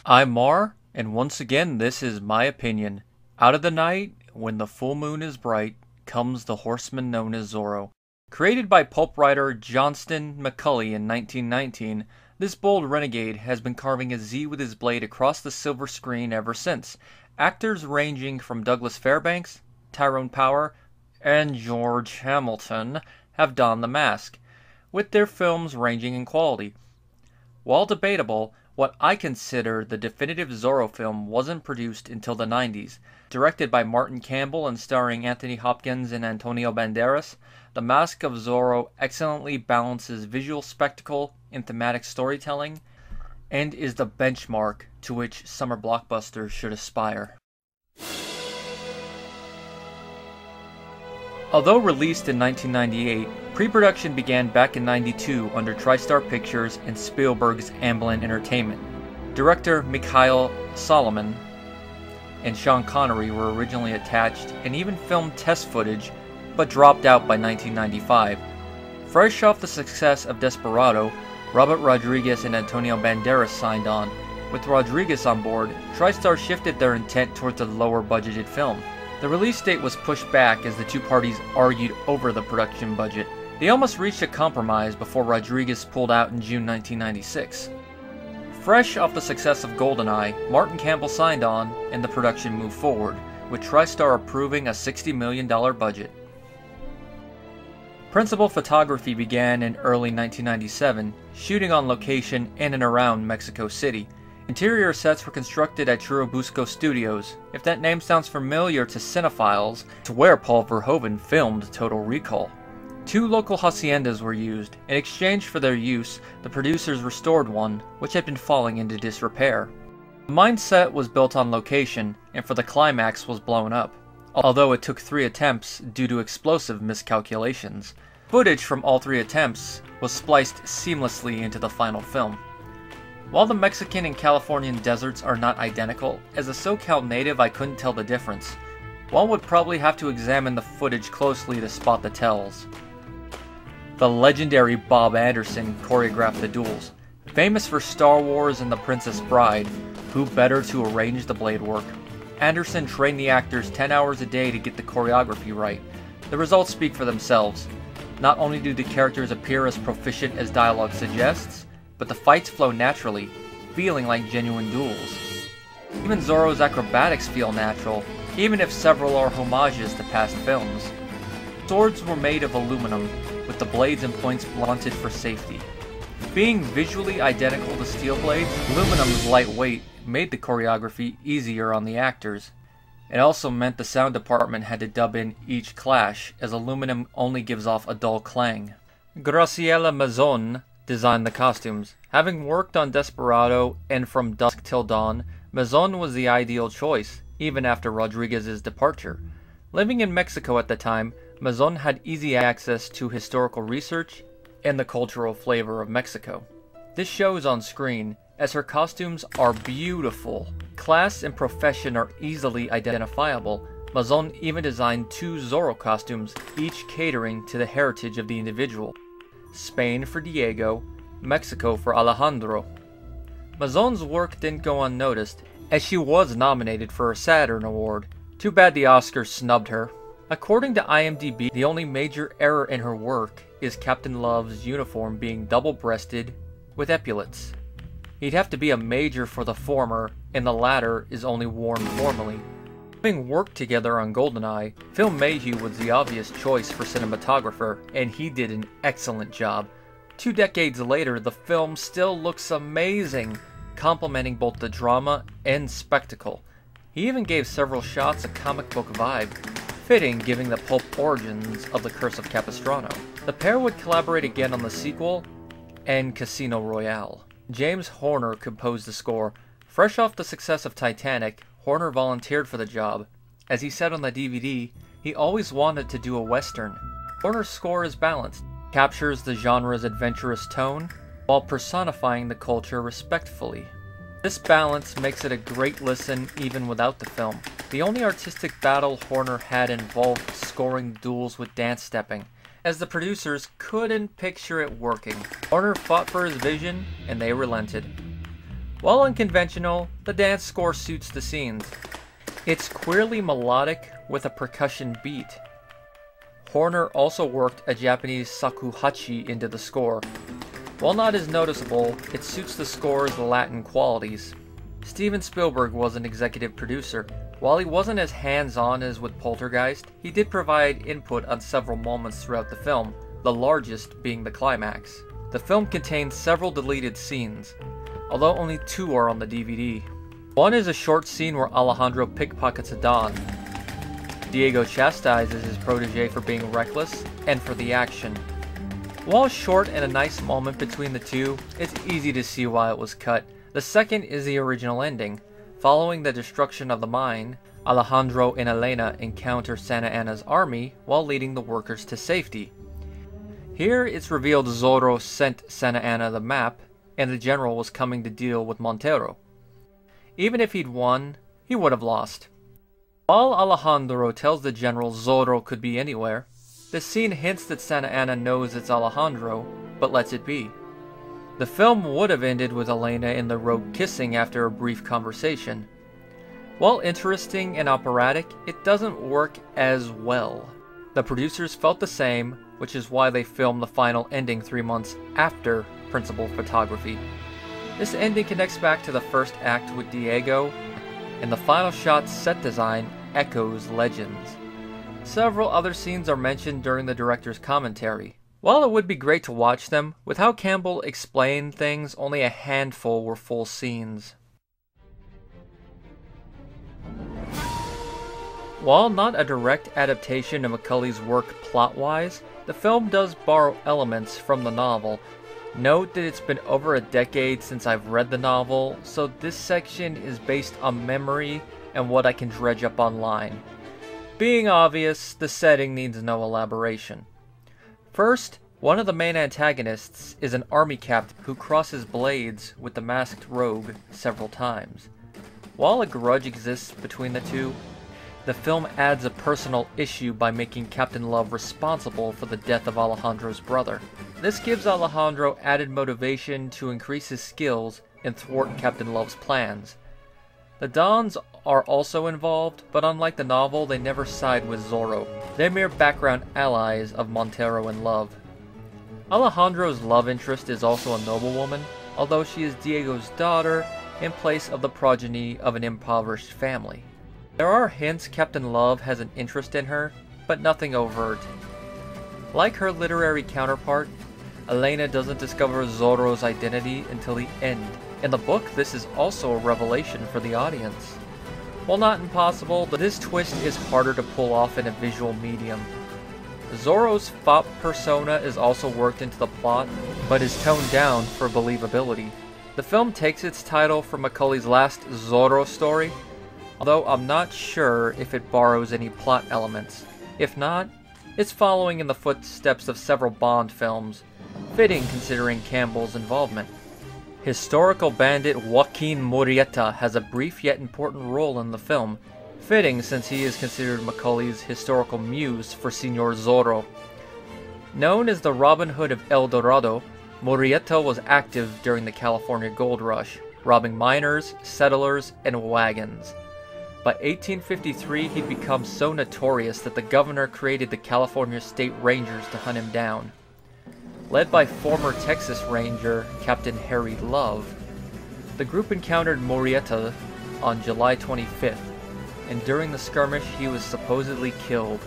I'm Mar, and once again this is my opinion. Out of the night, when the full moon is bright, comes the horseman known as Zorro. Created by pulp writer Johnston McCulley in 1919, this bold renegade has been carving a Z with his blade across the silver screen ever since. Actors ranging from Douglas Fairbanks, Tyrone Power, and George Hamilton have donned the mask, with their films ranging in quality. While debatable, what I consider the definitive Zorro film wasn't produced until the 90s. Directed by Martin Campbell and starring Anthony Hopkins and Antonio Banderas, The Mask of Zorro excellently balances visual spectacle and thematic storytelling, and is the benchmark to which summer blockbusters should aspire. Although released in 1998, pre-production began back in '92 under TriStar Pictures and Spielberg's Amblin Entertainment. Director Mikhail Solomon and Sean Connery were originally attached and even filmed test footage, but dropped out by 1995. Fresh off the success of Desperado, Robert Rodriguez and Antonio Banderas signed on. With Rodriguez on board, TriStar shifted their intent towards a lower budgeted film. The release date was pushed back as the two parties argued over the production budget. They almost reached a compromise before Rodriguez pulled out in June 1996. Fresh off the success of GoldenEye, Martin Campbell signed on and the production moved forward, with TriStar approving a $60 million budget. Principal photography began in early 1997, shooting on location in and around Mexico City. Interior sets were constructed at Churubusco Studios. If that name sounds familiar to cinephiles, it's where Paul Verhoeven filmed Total Recall. 2 local haciendas were used. In exchange for their use, the producers restored one, which had been falling into disrepair. The mine set was built on location, and for the climax was blown up, although it took 3 attempts due to explosive miscalculations. Footage from all 3 attempts was spliced seamlessly into the final film. While the Mexican and Californian deserts are not identical, as a SoCal native I couldn't tell the difference. One would probably have to examine the footage closely to spot the tells. The legendary Bob Anderson choreographed the duels. Famous for Star Wars and The Princess Bride, who better to arrange the blade work? Anderson trained the actors 10 hours a day to get the choreography right. The results speak for themselves. Not only do the characters appear as proficient as dialogue suggests, but the fights flow naturally, feeling like genuine duels. Even Zorro's acrobatics feel natural, even if several are homages to past films. Swords were made of aluminum, with the blades and points blunted for safety. Being visually identical to steel blades, aluminum's lightweight made the choreography easier on the actors. It also meant the sound department had to dub in each clash, as aluminum only gives off a dull clang. Graciela Mazon designed the costumes. Having worked on Desperado and From Dusk Till Dawn, Mazon was the ideal choice, even after Rodriguez's departure. Living in Mexico at the time, Mazon had easy access to historical research and the cultural flavor of Mexico. This shows on screen, as her costumes are beautiful. Class and profession are easily identifiable. Mazon even designed 2 Zorro costumes, each catering to the heritage of the individual. Spain for Diego, Mexico for Alejandro. Mazon's work didn't go unnoticed, as she was nominated for a Saturn Award. Too bad the Oscars snubbed her. According to IMDb, the only major error in her work is Captain Love's uniform being double-breasted with epaulets. He'd have to be a major for the former, and the latter is only worn formally. Having worked together on GoldenEye, Phil Mayhew was the obvious choice for cinematographer, and he did an excellent job. 2 decades later, the film still looks amazing, complementing both the drama and spectacle. He even gave several shots a comic book vibe, fitting given the pulp origins of The Curse of Capistrano. The pair would collaborate again on the sequel and Casino Royale. James Horner composed the score. Fresh off the success of Titanic, Horner volunteered for the job. As he said on the DVD, he always wanted to do a western. Horner's score is balanced, captures the genre's adventurous tone, while personifying the culture respectfully. This balance makes it a great listen even without the film. The only artistic battle Horner had involved scoring duels with dance stepping, as the producers couldn't picture it working. Horner fought for his vision, and they relented. While unconventional, the dance score suits the scenes. It's queerly melodic with a percussion beat. Horner also worked a Japanese shakuhachi into the score. While not as noticeable, it suits the score's Latin qualities. Steven Spielberg was an executive producer. While he wasn't as hands-on as with Poltergeist, he did provide input on several moments throughout the film, the largest being the climax. The film contains several deleted scenes, although only 2 are on the DVD. One is a short scene where Alejandro pickpockets a Don. Diego chastises his protege for being reckless and for the action. While short and a nice moment between the two, it's easy to see why it was cut. The second is the original ending. Following the destruction of the mine, Alejandro and Elena encounter Santa Anna's army while leading the workers to safety. Here it's revealed Zorro sent Santa Anna the map, and the general was coming to deal with Montero. Even if he'd won, he would have lost. While Alejandro tells the general Zorro could be anywhere, the scene hints that Santa Anna knows it's Alejandro, but lets it be. The film would have ended with Elena and the rogue kissing after a brief conversation. While interesting and operatic, it doesn't work as well. The producers felt the same, which is why they filmed the final ending 3 months after principal photography. This ending connects back to the first act with Diego, and the final shot's set design echoes Legends. Several other scenes are mentioned during the director's commentary. While it would be great to watch them, with how Campbell explained things, only a handful were full scenes. While not a direct adaptation of Macaulay's work plot-wise, the film does borrow elements from the novel. Note that it's been over a decade since I've read the novel, so this section is based on memory and what I can dredge up online. Being obvious, the setting needs no elaboration. First, one of the main antagonists is an army captain who crosses blades with the masked rogue several times. While a grudge exists between the two, the film adds a personal issue by making Captain Love responsible for the death of Alejandro's brother. This gives Alejandro added motivation to increase his skills and thwart Captain Love's plans. The Dons are also involved, but unlike the novel, they never side with Zorro. They're mere background allies of Montero and Love. Alejandro's love interest is also a noblewoman, although she is Diego's daughter in place of the progeny of an impoverished family. There are hints Captain Love has an interest in her, but nothing overt. Like her literary counterpart, Elena doesn't discover Zorro's identity until the end. In the book, this is also a revelation for the audience. While not impossible, this twist is harder to pull off in a visual medium. Zorro's fop persona is also worked into the plot, but is toned down for believability. The film takes its title from Macaulay's last Zorro story, although I'm not sure if it borrows any plot elements. If not, it's following in the footsteps of several Bond films, fitting considering Campbell's involvement. Historical bandit Joaquin Murrieta has a brief yet important role in the film, fitting since he is considered Macaulay's historical muse for Señor Zorro. Known as the Robin Hood of El Dorado, Murrieta was active during the California Gold Rush, robbing miners, settlers, and wagons. By 1853, he'd become so notorious that the governor created the California State Rangers to hunt him down. Led by former Texas Ranger Captain Harry Love, the group encountered Murrieta on July 25th, and during the skirmish he was supposedly killed.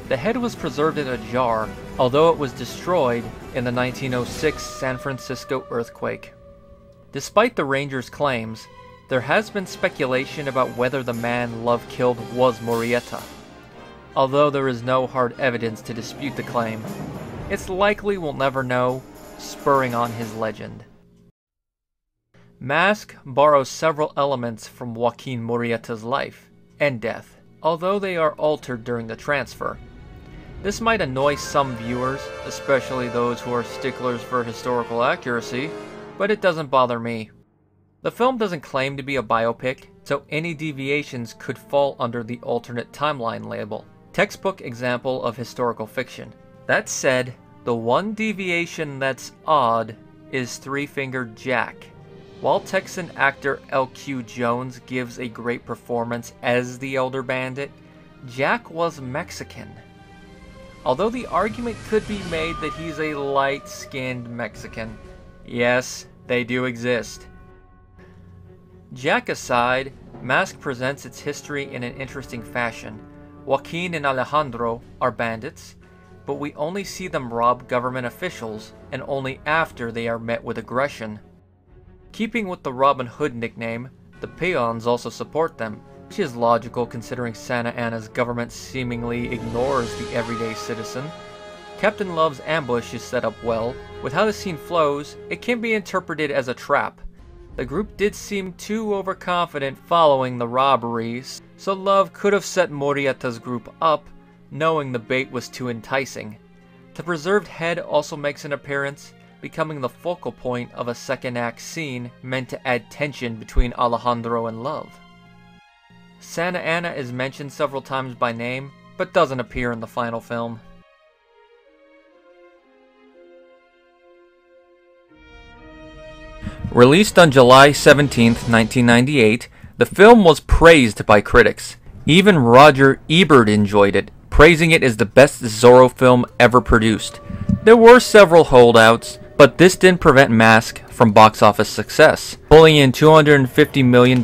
The head was preserved in a jar, although it was destroyed in the 1906 San Francisco earthquake. Despite the Rangers' claims, there has been speculation about whether the man Love killed was Murrieta. Although there is no hard evidence to dispute the claim, it's likely we'll never know, spurring on his legend. Mask borrows several elements from Joaquin Murrieta's life and death, although they are altered during the transfer. This might annoy some viewers, especially those who are sticklers for historical accuracy, but it doesn't bother me. The film doesn't claim to be a biopic, so any deviations could fall under the alternate timeline label. Textbook example of historical fiction. That said, the one deviation that's odd is Three-Fingered Jack. While Texan actor L.Q. Jones gives a great performance as the Elder Bandit, Jack was Mexican. Although the argument could be made that he's a light-skinned Mexican. Yes, they do exist. Jack aside, Mask presents its history in an interesting fashion. Joaquin and Alejandro are bandits, but we only see them rob government officials, and only after they are met with aggression. Keeping with the Robin Hood nickname, the peons also support them, which is logical considering Santa Anna's government seemingly ignores the everyday citizen. Captain Love's ambush is set up well. With how the scene flows, it can be interpreted as a trap. The group did seem too overconfident following the robberies, so Love could have set Murrieta's group up, knowing the bait was too enticing. The preserved head also makes an appearance, becoming the focal point of a second act scene meant to add tension between Alejandro and Love. Santa Anna is mentioned several times by name, but doesn't appear in the final film. Released on July 17, 1998, the film was praised by critics. Even Roger Ebert enjoyed it, praising it as the best Zorro film ever produced. There were several holdouts, but this didn't prevent Mask from box office success, pulling in $250 million.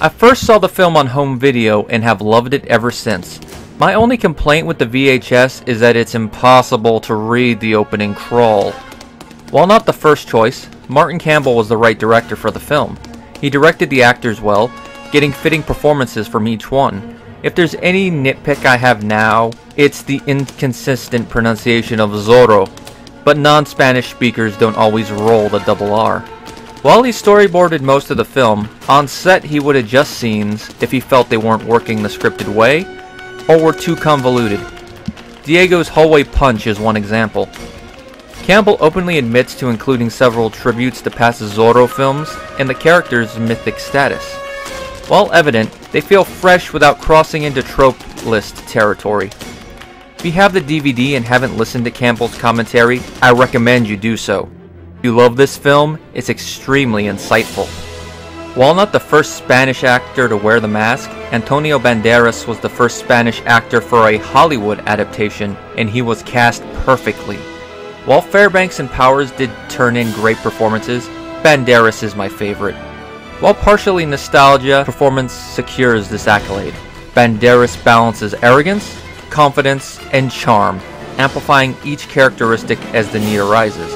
I first saw the film on home video and have loved it ever since. My only complaint with the VHS is that it's impossible to read the opening crawl. While not the first choice, Martin Campbell was the right director for the film. He directed the actors well, getting fitting performances from each one. If there's any nitpick I have now, it's the inconsistent pronunciation of Zorro, but non-Spanish speakers don't always roll the double R. While he storyboarded most of the film, on set he would adjust scenes if he felt they weren't working the scripted way, or were too convoluted. Diego's hallway punch is one example. Campbell openly admits to including several tributes to past Zorro films and the character's mythic status. While evident, they feel fresh without crossing into trope list territory. If you have the DVD and haven't listened to Campbell's commentary, I recommend you do so. If you love this film, it's extremely insightful. While not the first Spanish actor to wear the mask, Antonio Banderas was the first Spanish actor for a Hollywood adaptation, and he was cast perfectly. While Fairbanks and Powers did turn in great performances, Banderas is my favorite. While partially nostalgia, performance secures this accolade. Banderas balances arrogance, confidence, and charm, amplifying each characteristic as the need arises.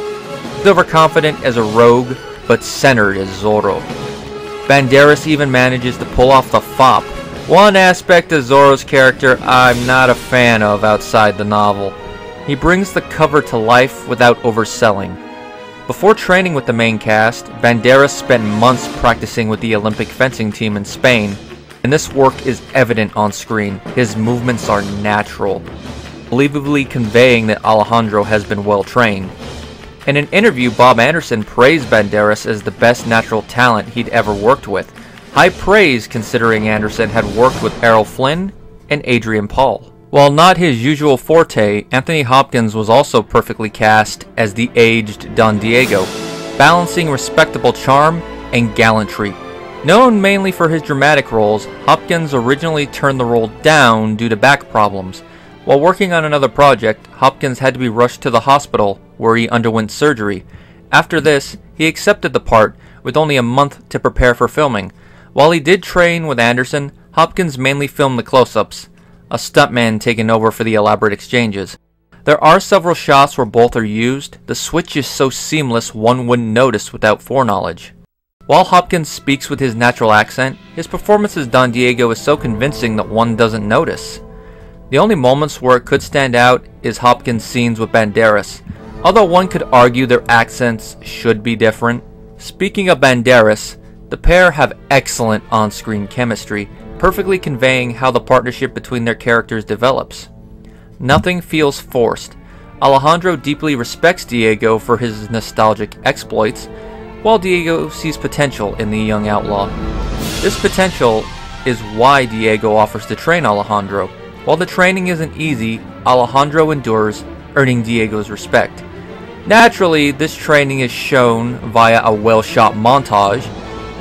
He's overconfident as a rogue, but centered as Zorro. Banderas even manages to pull off the fop, one aspect of Zorro's character I'm not a fan of outside the novel. He brings the cover to life without overselling. Before training with the main cast, Banderas spent months practicing with the Olympic fencing team in Spain, and this work is evident on screen. His movements are natural, believably conveying that Alejandro has been well trained. In an interview, Bob Anderson praised Banderas as the best natural talent he'd ever worked with. High praise considering Anderson had worked with Errol Flynn and Adrian Paul. While not his usual forte, Anthony Hopkins was also perfectly cast as the aged Don Diego, balancing respectable charm and gallantry. Known mainly for his dramatic roles, Hopkins originally turned the role down due to back problems. While working on another project, Hopkins had to be rushed to the hospital where he underwent surgery. After this, he accepted the part with only a month to prepare for filming. While he did train with Anderson, Hopkins mainly filmed the close-ups, a stuntman taking over for the elaborate exchanges. There are several shots where both are used. The switch is so seamless one wouldn't notice without foreknowledge. While Hopkins speaks with his natural accent, his performance as Don Diego is so convincing that one doesn't notice. The only moments where it could stand out is Hopkins' scenes with Banderas, although one could argue their accents should be different. Speaking of Banderas, the pair have excellent on-screen chemistry, perfectly conveying how the partnership between their characters develops. Nothing feels forced. Alejandro deeply respects Diego for his nostalgic exploits, while Diego sees potential in the young outlaw. This potential is why Diego offers to train Alejandro. While the training isn't easy, Alejandro endures, earning Diego's respect. Naturally, this training is shown via a well-shot montage.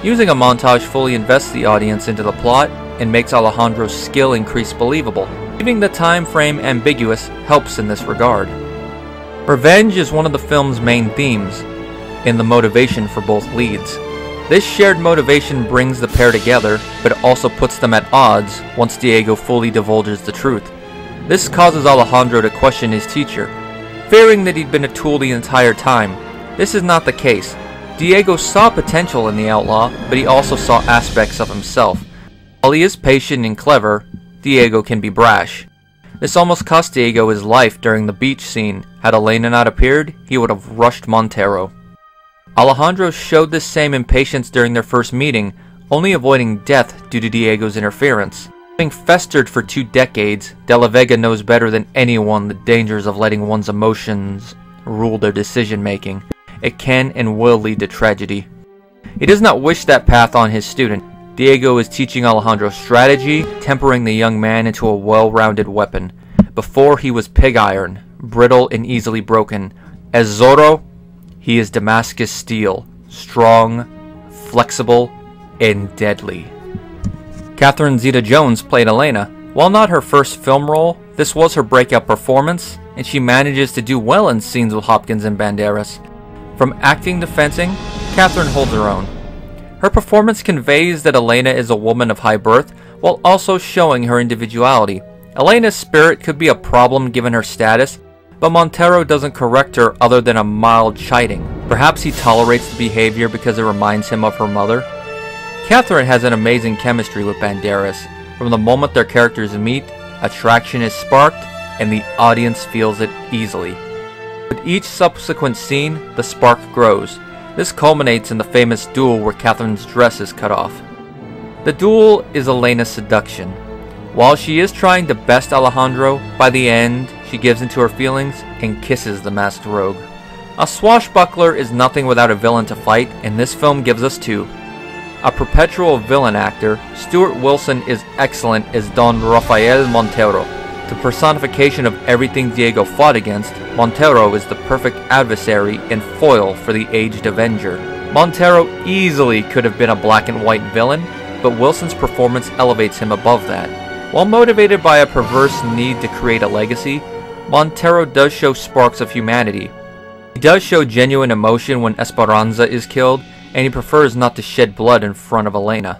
Using a montage fully invests the audience into the plot and makes Alejandro's skill increase believable. Leaving the time frame ambiguous helps in this regard. Revenge is one of the film's main themes, and the motivation for both leads. This shared motivation brings the pair together, but also puts them at odds once Diego fully divulges the truth. This causes Alejandro to question his teacher, fearing that he'd been a tool the entire time. This is not the case. Diego saw potential in the outlaw, but he also saw aspects of himself. While he is patient and clever, Diego can be brash. This almost cost Diego his life during the beach scene. Had Elena not appeared, he would have rushed Montero. Alejandro showed this same impatience during their first meeting, only avoiding death due to Diego's interference. Having festered for 2 decades, De La Vega knows better than anyone the dangers of letting one's emotions rule their decision-making. It can and will lead to tragedy. He does not wish that path on his student. Diego is teaching Alejandro strategy, tempering the young man into a well-rounded weapon. Before he was pig iron, brittle and easily broken. As Zorro, he is Damascus steel, strong, flexible, and deadly. Catherine Zeta-Jones played Elena. While not her first film role, this was her breakout performance, and she manages to do well in scenes with Hopkins and Banderas. From acting to fencing, Catherine holds her own. Her performance conveys that Elena is a woman of high birth, while also showing her individuality. Elena's spirit could be a problem given her status, but Montero doesn't correct her other than a mild chiding. Perhaps he tolerates the behavior because it reminds him of her mother. Catherine has an amazing chemistry with Banderas. From the moment their characters meet, attraction is sparked, and the audience feels it easily. With each subsequent scene, the spark grows. This culminates in the famous duel where Catherine's dress is cut off. The duel is Elena's seduction. While she is trying to best Alejandro, by the end, she gives into her feelings and kisses the masked rogue. A swashbuckler is nothing without a villain to fight, and this film gives us 2. A perpetual villain actor, Stuart Wilson is excellent as Don Rafael Montero. The personification of everything Diego fought against, Montero is the perfect adversary and foil for the aged Avenger. Montero easily could have been a black and white villain, but Wilson's performance elevates him above that. While motivated by a perverse need to create a legacy, Montero does show sparks of humanity. He does show genuine emotion when Esperanza is killed, and he prefers not to shed blood in front of Elena.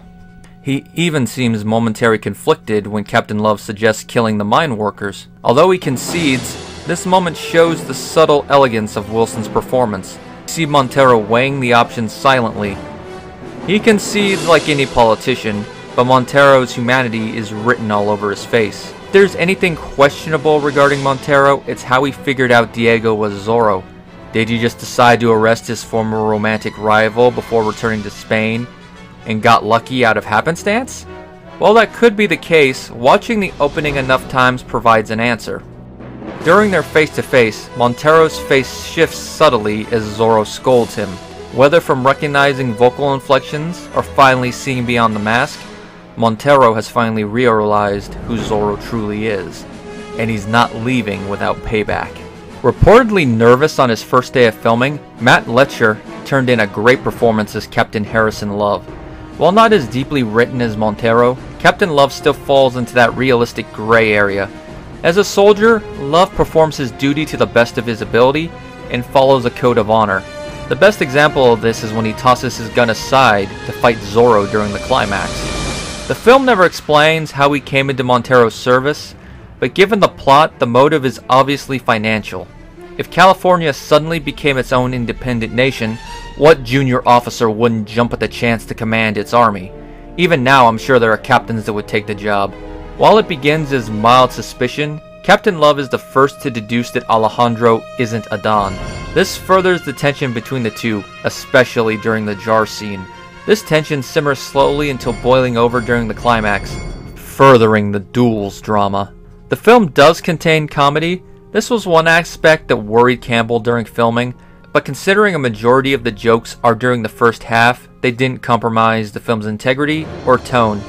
He even seems momentarily conflicted when Captain Love suggests killing the mine workers. Although he concedes, this moment shows the subtle elegance of Wilson's performance. You see Montero weighing the options silently. He concedes like any politician, but Montero's humanity is written all over his face. If there's anything questionable regarding Montero, it's how he figured out Diego was Zorro. Did he just decide to arrest his former romantic rival before returning to Spain and got lucky out of happenstance? While that could be the case, watching the opening enough times provides an answer. During their face-to-face, Montero's face shifts subtly as Zorro scolds him. Whether from recognizing vocal inflections or finally seeing beyond the mask, Montero has finally realized who Zorro truly is, and he's not leaving without payback. Reportedly nervous on his first day of filming, Matt Letcher turned in a great performance as Captain Harrison Love. While not as deeply written as Montero, Captain Love still falls into that realistic gray area. As a soldier, Love performs his duty to the best of his ability and follows a code of honor. The best example of this is when he tosses his gun aside to fight Zorro during the climax. The film never explains how he came into Montero's service, but given the plot, the motive is obviously financial. If California suddenly became its own independent nation, what junior officer wouldn't jump at the chance to command its army? Even now, I'm sure there are captains that would take the job. While it begins as mild suspicion, Captain Love is the first to deduce that Alejandro isn't a Don. This furthers the tension between the two, especially during the jar scene. This tension simmers slowly until boiling over during the climax, furthering the duel's drama. The film does contain comedy. This was one aspect that worried Campbell during filming, but considering a majority of the jokes are during the first half, they didn't compromise the film's integrity or tone.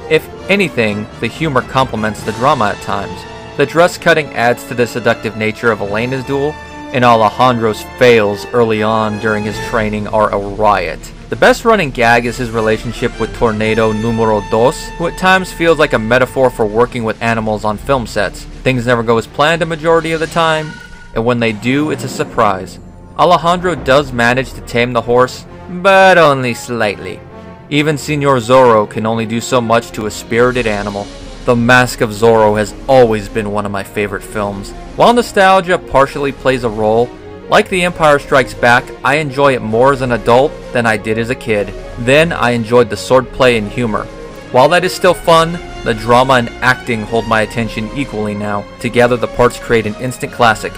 If anything, the humor complements the drama at times. The dress cutting adds to the seductive nature of Elena's duel, and Alejandro's fails early on during his training are a riot. The best running gag is his relationship with Tornado Numero Dos, who at times feels like a metaphor for working with animals on film sets. Things never go as planned a majority of the time, and when they do, it's a surprise. Alejandro does manage to tame the horse, but only slightly. Even Senor Zorro can only do so much to a spirited animal. The Mask of Zorro has always been one of my favorite films. While nostalgia partially plays a role, like The Empire Strikes Back, I enjoy it more as an adult than I did as a kid. Then I enjoyed the swordplay and humor. While that is still fun, the drama and acting hold my attention equally now. Together the parts create an instant classic.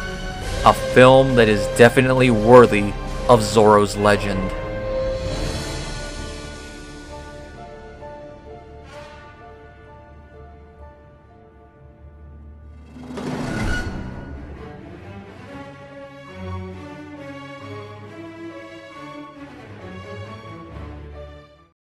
A film that is definitely worthy of Zorro's legend.